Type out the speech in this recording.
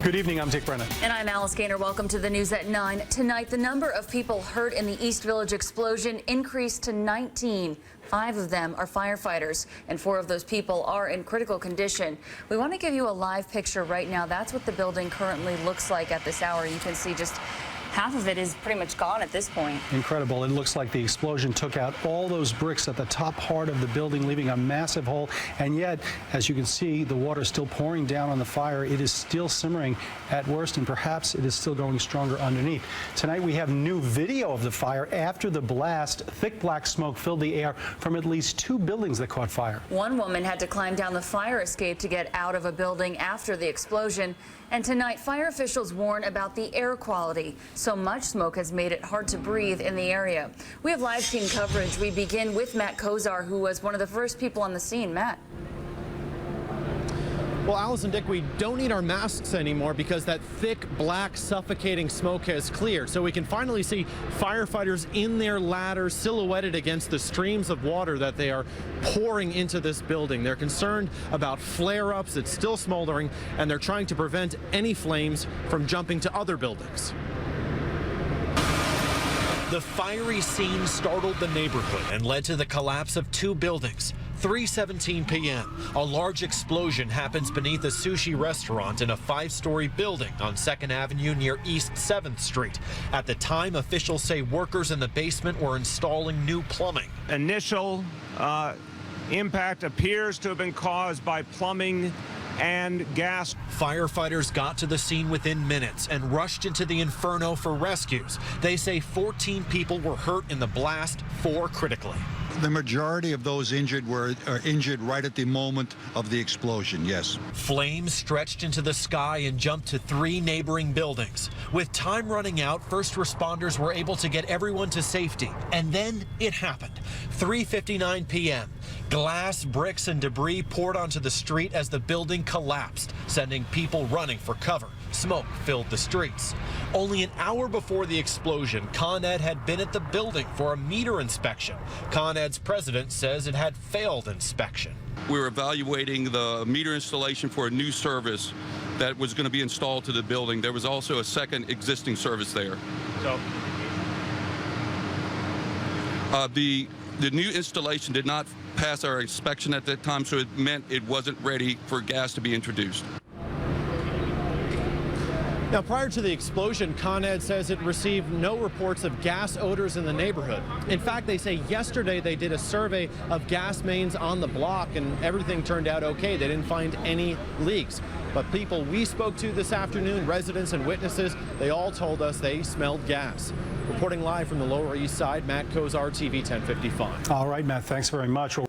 Good evening, I'm Dick Brennan. And I'm Alice Gaynor. Welcome to the news at 9. Tonight, the number of people hurt in the East Village explosion increased to 19. 5 of them are firefighters, and 4 of those people are in critical condition. We want to give you a live picture right now. That's what the building currently looks like at this hour. You can see just half of it is pretty much gone at this point. Incredible. It looks like the explosion took out all those bricks at the top part of the building, leaving a massive hole. And yet, as you can see, the water is still pouring down on the fire. It is still simmering at worst, and perhaps it is still going stronger underneath. Tonight, we have new video of the fire after the blast. Thick black smoke filled the air from at least 2 buildings that caught fire. One woman had to climb down the fire escape to get out of a building after the explosion. And tonight, fire officials warn about the air quality. So much smoke has made it hard to breathe in the area. We have live team coverage. We begin with Matt Kozar, who was one of the first people on the scene. Matt. Well, Alice and Dick, we don't need our masks anymore because that thick, black, suffocating smoke has cleared. So we can finally see firefighters in their ladders silhouetted against the streams of water that they are pouring into this building. They're concerned about flare-ups. It's still smoldering, and they're trying to prevent any flames from jumping to other buildings. The fiery scene startled the neighborhood and led to the collapse of 2 buildings. 3:17 p.m. A large explosion happens beneath a sushi restaurant in a 5-story building on 2nd Avenue near East 7th Street. At the time, officials say workers in the basement were installing new plumbing. Initial impact appears to have been caused by plumbing and gas. Firefighters got to the scene within minutes and rushed into the inferno for rescues. They say 14 people were hurt in the blast, 4 critically. The majority of those injured were injured right at the moment of the explosion, yes. Flames stretched into the sky and jumped to 3 neighboring buildings. With time running out, first responders were able to get everyone to safety. And then it happened. 3:59 p.m. Glass, bricks, and debris poured onto the street as the building collapsed, sending people running for cover. Smoke filled the streets. Only an hour before the explosion, Con Ed had been at the building for a meter inspection. Con Ed's president says it had failed inspection. We're evaluating the meter installation for a new service that was going to be installed to the building. There was also a second existing service there. So the new installation did not pass our inspection at that time, so it meant it wasn't ready for gas to be introduced. Now, prior to the explosion, Con Ed says it received no reports of gas odors in the neighborhood. In fact, they say yesterday they did a survey of gas mains on the block, and everything turned out okay. They didn't find any leaks. But people we spoke to this afternoon, residents and witnesses, they all told us they smelled gas. Reporting live from the Lower East Side, Matt Kozar, TV 1055. All right, Matt, thanks very much.